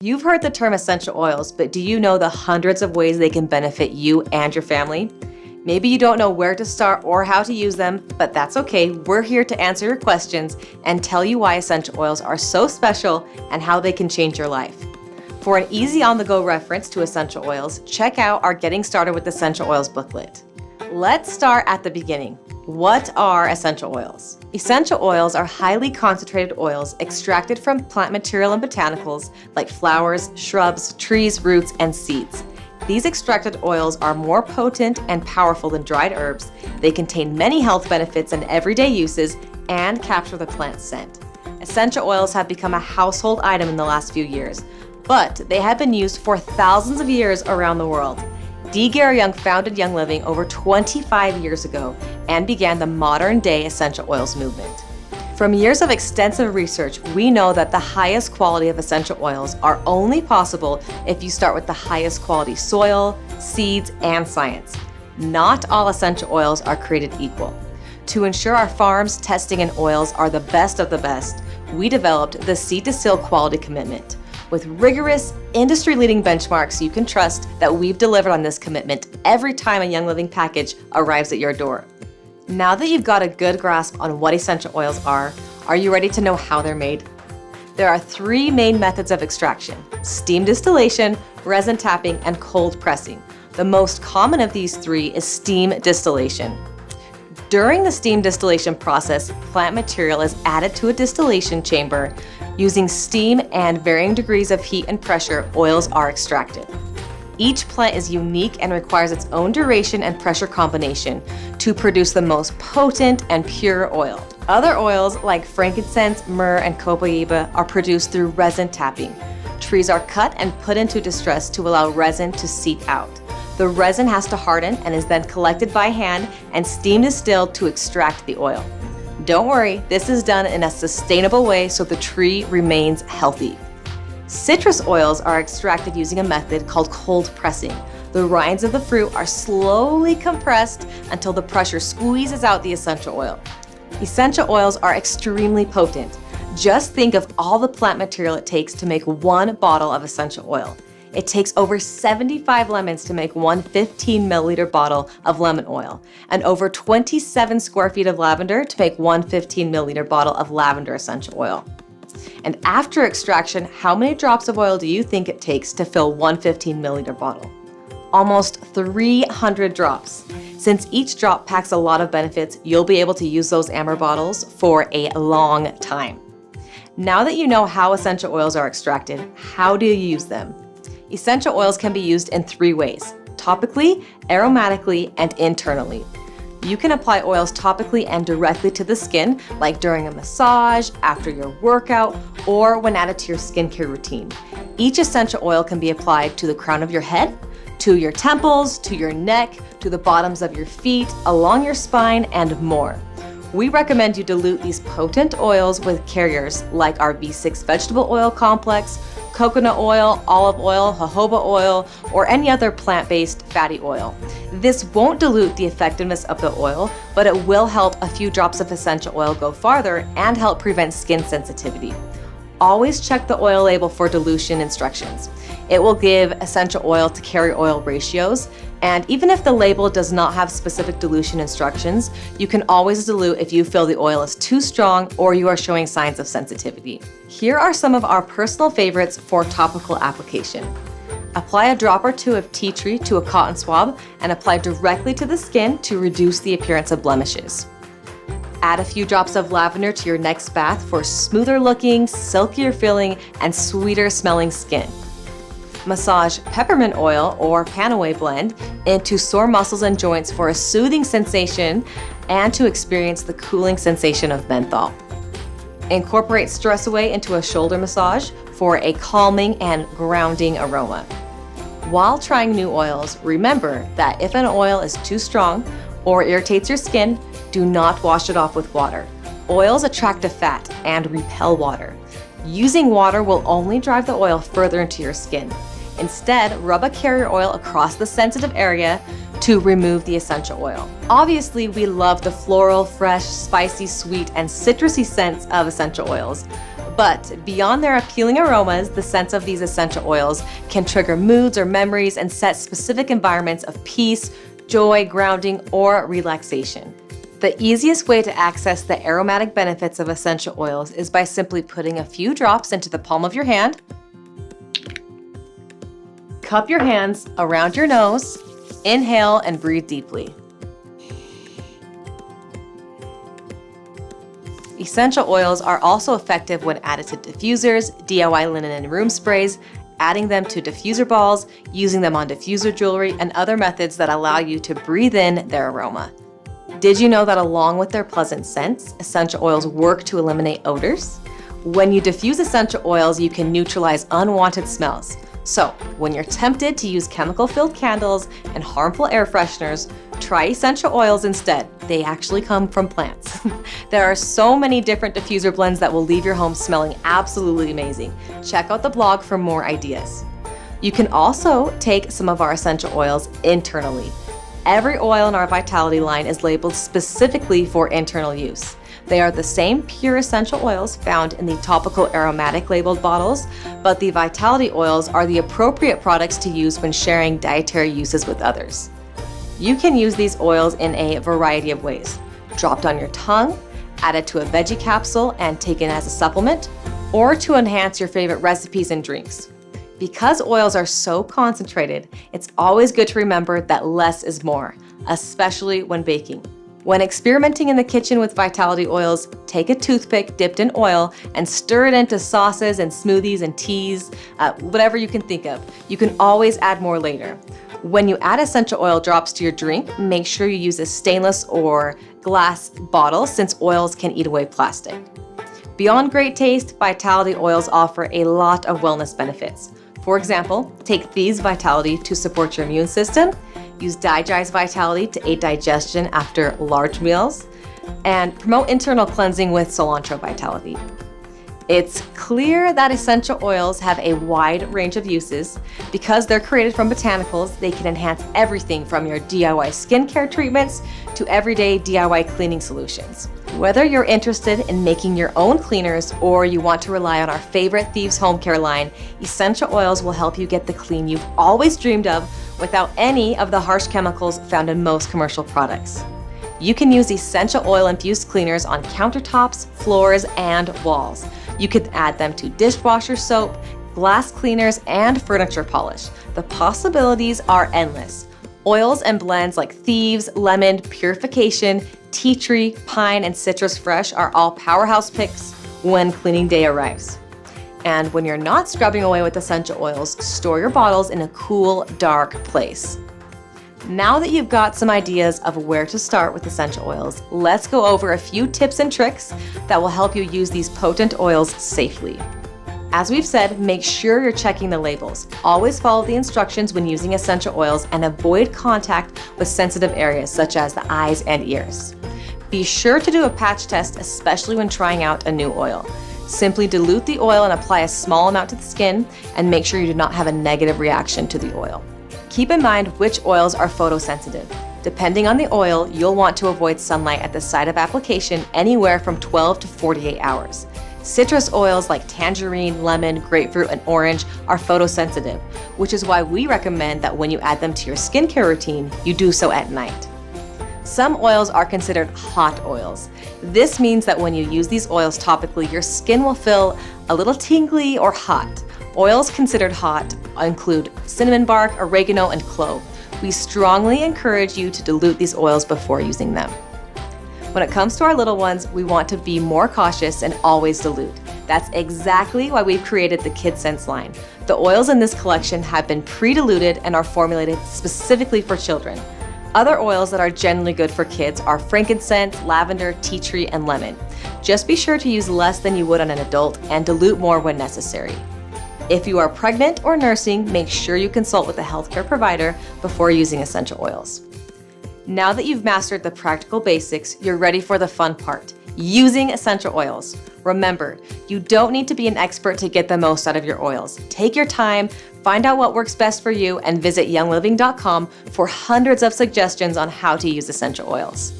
You've heard the term essential oils, but do you know the hundreds of ways they can benefit you and your family? Maybe you don't know where to start or how to use them, but that's okay. We're here to answer your questions and tell you why essential oils are so special and how they can change your life. For an easy on-the-go reference to essential oils, check out our Getting Started with Essential Oils booklet. Let's start at the beginning. What are essential oils? Essential oils are highly concentrated oils extracted from plant material and botanicals like flowers, shrubs, trees, roots, and seeds. These extracted oils are more potent and powerful than dried herbs. They contain many health benefits and everyday uses and capture the plant's scent. Essential oils have become a household item in the last few years, but they have been used for thousands of years around the world. D. Gary Young founded Young Living over 25 years ago and began the modern-day essential oils movement. From years of extensive research, we know that the highest quality of essential oils are only possible if you start with the highest quality soil, seeds, and science. Not all essential oils are created equal. To ensure our farms, testing, and oils are the best of the best, we developed the Seed to Seal Quality Commitment. With rigorous, industry-leading benchmarks you can trust that we've delivered on this commitment every time a Young Living package arrives at your door. Now that you've got a good grasp on what essential oils are you ready to know how they're made? There are three main methods of extraction: steam distillation, resin tapping, and cold pressing. The most common of these three is steam distillation. During the steam distillation process, plant material is added to a distillation chamber. Using steam and varying degrees of heat and pressure, oils are extracted. Each plant is unique and requires its own duration and pressure combination to produce the most potent and pure oil. Other oils like frankincense, myrrh, and copaiba are produced through resin tapping. Trees are cut and put into distress to allow resin to seep out. The resin has to harden and is then collected by hand and steam distilled to extract the oil. Don't worry, this is done in a sustainable way so the tree remains healthy. Citrus oils are extracted using a method called cold pressing. The rinds of the fruit are slowly compressed until the pressure squeezes out the essential oil. Essential oils are extremely potent. Just think of all the plant material it takes to make one bottle of essential oil. It takes over 75 lemons to make one 15 milliliter bottle of lemon oil, and over 27 square feet of lavender to make one 15 milliliter bottle of lavender essential oil. And after extraction, how many drops of oil do you think it takes to fill one 15 milliliter bottle? Almost 300 drops. Since each drop packs a lot of benefits, you'll be able to use those amber bottles for a long time. Now that you know how essential oils are extracted, how do you use them? Essential oils can be used in three ways: topically, aromatically, and internally. You can apply oils topically and directly to the skin, like during a massage, after your workout, or when added to your skincare routine. Each essential oil can be applied to the crown of your head, to your temples, to your neck, to the bottoms of your feet, along your spine, and more. We recommend you dilute these potent oils with carriers like our V6 vegetable oil complex, coconut oil, olive oil, jojoba oil, or any other plant-based fatty oil. This won't dilute the effectiveness of the oil, but it will help a few drops of essential oil go farther and help prevent skin sensitivity. Always check the oil label for dilution instructions. It will give essential oil to carrier oil ratios, and even if the label does not have specific dilution instructions, you can always dilute if you feel the oil is too strong or you are showing signs of sensitivity. Here are some of our personal favorites for topical application. Apply a drop or two of tea tree to a cotton swab and apply directly to the skin to reduce the appearance of blemishes. Add a few drops of lavender to your next bath for smoother looking, silkier feeling, and sweeter smelling skin. Massage peppermint oil or Panaway blend into sore muscles and joints for a soothing sensation and to experience the cooling sensation of menthol. Incorporate Stress Away into a shoulder massage for a calming and grounding aroma. While trying new oils, remember that if an oil is too strong or irritates your skin, do not wash it off with water. Oils attract to fat and repel water. Using water will only drive the oil further into your skin. Instead, rub a carrier oil across the sensitive area to remove the essential oil. Obviously, we love the floral, fresh, spicy, sweet, and citrusy scents of essential oils, But beyond their appealing aromas, the scents of these essential oils can trigger moods or memories and set specific environments of peace, joy, grounding, or relaxation. The easiest way to access the aromatic benefits of essential oils is by simply putting a few drops into the palm of your hand. Cup your hands around your nose, inhale and breathe deeply. Essential oils are also effective when added to diffusers, DIY linen and room sprays, adding them to diffuser balls, using them on diffuser jewelry, and other methods that allow you to breathe in their aroma. Did you know that along with their pleasant scents, essential oils work to eliminate odors? When you diffuse essential oils, you can neutralize unwanted smells. So, when you're tempted to use chemical-filled candles and harmful air fresheners, try essential oils instead. They actually come from plants. There are so many different diffuser blends that will leave your home smelling absolutely amazing. Check out the blog for more ideas. You can also take some of our essential oils internally. Every oil in our Vitality line is labeled specifically for internal use. They are the same pure essential oils found in the Topical Aromatic labeled bottles, but the Vitality oils are the appropriate products to use when sharing dietary uses with others. You can use these oils in a variety of ways. Dropped on your tongue, added to a veggie capsule and taken as a supplement, or to enhance your favorite recipes and drinks. Because oils are so concentrated, it's always good to remember that less is more, especially when baking. When experimenting in the kitchen with Vitality oils, take a toothpick dipped in oil and stir it into sauces and smoothies and teas, whatever you can think of. You can always add more later. When you add essential oil drops to your drink, make sure you use a stainless or glass bottle since oils can eat away plastic. Beyond great taste, Vitality oils offer a lot of wellness benefits. For example, take these Vitality to support your immune system, use Digest Vitality to aid digestion after large meals, and promote internal cleansing with Cilantro Vitality. It's clear that essential oils have a wide range of uses. Because they're created from botanicals, they can enhance everything from your DIY skincare treatments to everyday DIY cleaning solutions. Whether you're interested in making your own cleaners or you want to rely on our favorite Thieves Home Care line, essential oils will help you get the clean you've always dreamed of without any of the harsh chemicals found in most commercial products. You can use essential oil-infused cleaners on countertops, floors, and walls. You can add them to dishwasher soap, glass cleaners, and furniture polish. The possibilities are endless. Oils and blends like Thieves, Lemon, Purification, Tea Tree, Pine, and Citrus Fresh are all powerhouse picks when cleaning day arrives. And when you're not scrubbing away with essential oils, store your bottles in a cool, dark place. Now that you've got some ideas of where to start with essential oils, let's go over a few tips and tricks that will help you use these potent oils safely. As we've said, make sure you're checking the labels. Always follow the instructions when using essential oils and avoid contact with sensitive areas such as the eyes and ears. Be sure to do a patch test, especially when trying out a new oil. Simply dilute the oil and apply a small amount to the skin and make sure you do not have a negative reaction to the oil. Keep in mind which oils are photosensitive. Depending on the oil, you'll want to avoid sunlight at the site of application anywhere from 12 to 48 hours. Citrus oils like tangerine, lemon, grapefruit, and orange are photosensitive, which is why we recommend that when you add them to your skincare routine, you do so at night. Some oils are considered hot oils. This means that when you use these oils topically, your skin will feel a little tingly or hot. Oils considered hot include cinnamon bark, oregano, and clove. We strongly encourage you to dilute these oils before using them. When it comes to our little ones, we want to be more cautious and always dilute. That's exactly why we've created the Kid Scents line. The oils in this collection have been pre-diluted and are formulated specifically for children. Other oils that are generally good for kids are frankincense, lavender, tea tree, and lemon. Just be sure to use less than you would on an adult and dilute more when necessary. If you are pregnant or nursing, make sure you consult with a healthcare provider before using essential oils. Now that you've mastered the practical basics, you're ready for the fun part, using essential oils. Remember, you don't need to be an expert to get the most out of your oils. Take your time, find out what works best for you, and visit youngliving.com for hundreds of suggestions on how to use essential oils.